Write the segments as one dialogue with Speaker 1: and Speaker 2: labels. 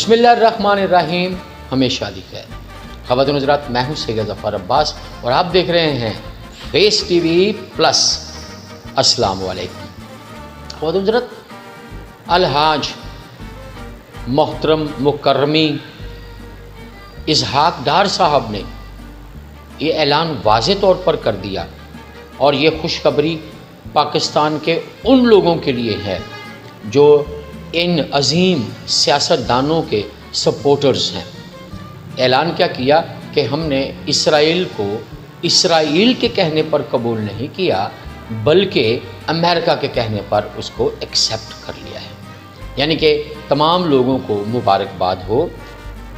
Speaker 1: बिस्मिल्लाहिर्रहमानिर्रहीम। हमेशा दी खैर। ख़वातीन हज़रात, मैं हूँ सैयद ज़फ़र अब्बास और आप देख रहे हैं फेस टीवी प्लस। अस्सलाम वालेकुम। ख़वातीन हज़रात, अलहाज मोहतरम मुकर्रमी इसहाक डार साहब ने ये ऐलान वाज़े तौर पर कर दिया और ये खुशखबरी पाकिस्तान के उन लोगों के लिए है जो इन अजीम सियासतदानों के सपोर्टर्स हैं। ऐलान क्या किया कि हमने इसराइल को इसराइल के कहने पर कबूल नहीं किया बल्कि अमेरिका के कहने पर उसको एक्सेप्ट कर लिया है। यानी कि तमाम लोगों को मुबारकबाद हो,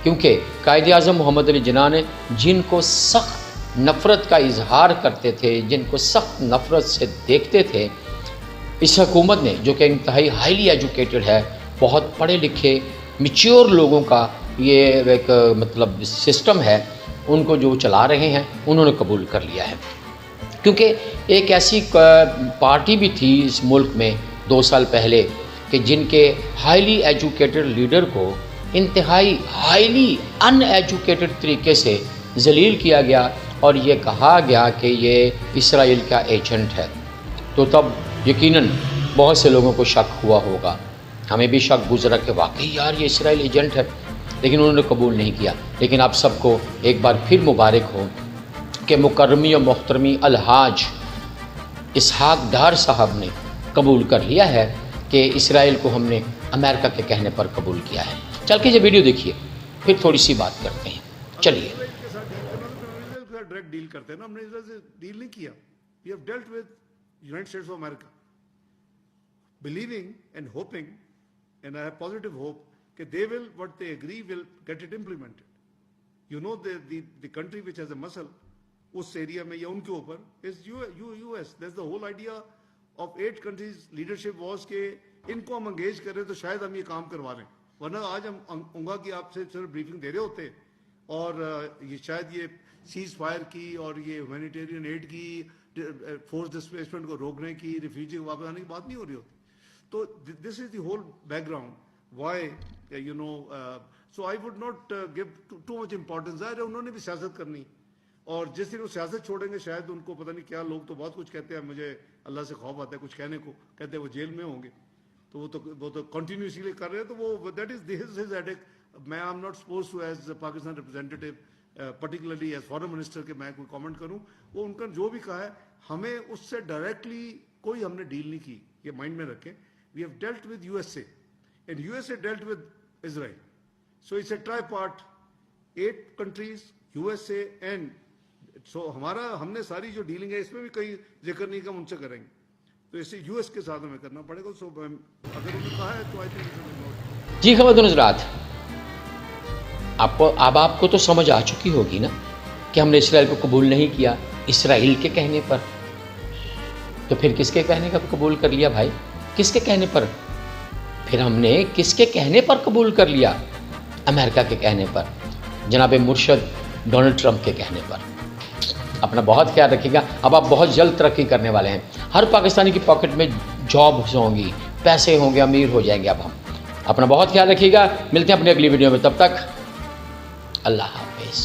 Speaker 1: क्योंकि कायद आज़म मोहम्मद अली जिन्ना ने जिनको सख्त नफ़रत का इजहार करते थे, जिनको सख्त नफ़रत से देखते थे, इस हुकूमत ने, जो कि इंतहाई हाईली एजुकेटेड है, बहुत पढ़े लिखे मैच्योर लोगों का ये एक मतलब सिस्टम है, उनको जो चला रहे हैं उन्होंने कबूल कर लिया है। क्योंकि एक ऐसी पार्टी भी थी इस मुल्क में 2 साल पहले कि जिनके हाईली एजुकेटेड लीडर को इंतहाई हाईली अनएजुकेटेड तरीके से जलील किया गया और ये कहा गया कि ये इसराइल का एजेंट है। तो तब यकीनन बहुत से लोगों को शक हुआ होगा, हमें भी शक गुजरा कि वाकई यार ये इसराइल एजेंट है, लेकिन उन्होंने कबूल नहीं किया। लेकिन आप सबको एक बार फिर मुबारक हो कि मुकर्रमी और मोहतरमी अलहाज इसहाक डार साहब ने कबूल कर लिया है कि इसराइल को हमने अमेरिका के कहने पर कबूल किया है। चल के ये वीडियो देखिए, फिर थोड़ी सी बात करते हैं। चलिए।
Speaker 2: डायरेक्ट डील करते हैं ना, हमने इसराइल से डील नहीं किया। We have dealt with United States of America, believing and hoping, and I have positive hope that they will, what they agree, will get it implemented. You know, the country which has a muscle उस area में या उनके ऊपर is US. That's the whole idea of 8 countries leadership was कि इनको हम engage करें तो शायद हम ये काम करवा लें, वरना आज हम उंगा की आपसे सिर्फ ब्रीफिंग दे रहे होते और ये शायद ये सीज फायर की और ये ह्यूमैनिटेरियन एड की, फोर्स डिस्प्लेसमेंट को रोकने की, रिफ्यूजी को वापस आने की बात नहीं हो रही होती। तो this is the whole background why so I would not give too much importance। उन्होंने भी सियासत करनी और जिस दिन वो सियासत छोड़ेंगे शायद उनको पता नहीं क्या, लोग तो बहुत कुछ कहते हैं, मुझे अल्लाह से खौफ आता है कुछ कहने को, कहते हैं वो जेल में होंगे, तो वो तो कंटिन्यू इसीलिए कर रहे हैं, तो वो दैट इज हिज हेडेक। मैं I am not suppose to as Pakistan representative particularly as foreign minister के मैं कोई कमेंट करूं। वो उनका जो भी कहा है, हमें उससे डायरेक्टली कोई हमने डील नहीं की, ये माइंड में रखें। We have dealt with USA and USA dealt with Israel, so it's a tripart, 8 countries, USA and so हमने सारी जो डीलिंग है इसमें भी कहीं जिक्र नहीं, हम उनसे करेंगे, तो इसे यूएस के साथ हमें करना पड़ेगा। सो अगर उन्होंने कहा है तो आई थिंक
Speaker 1: जी। ख़वातीन हज़रात, आपको तो समझ आ चुकी होगी ना कि हमने इसराइल को कबूल नहीं किया इसराइल के कहने पर, तो फिर किसके कहने का कबूल कर लिया भाई? किसके कहने पर? फिर हमने किसके कहने पर कबूल कर लिया? अमेरिका के कहने पर, जनाब मुर्शद डोनाल्ड ट्रंप के कहने पर। अपना बहुत ख्याल रखिएगा। अब आप बहुत जल्द तरक्की करने वाले हैं, हर पाकिस्तानी की पॉकेट में जॉब्स होंगी, पैसे होंगे, अमीर हो जाएंगे। अब हम अपना बहुत ख्याल रखिएगा। मिलते हैं अपनी अगली वीडियो में, तब तक अल्लाह हाफिज़।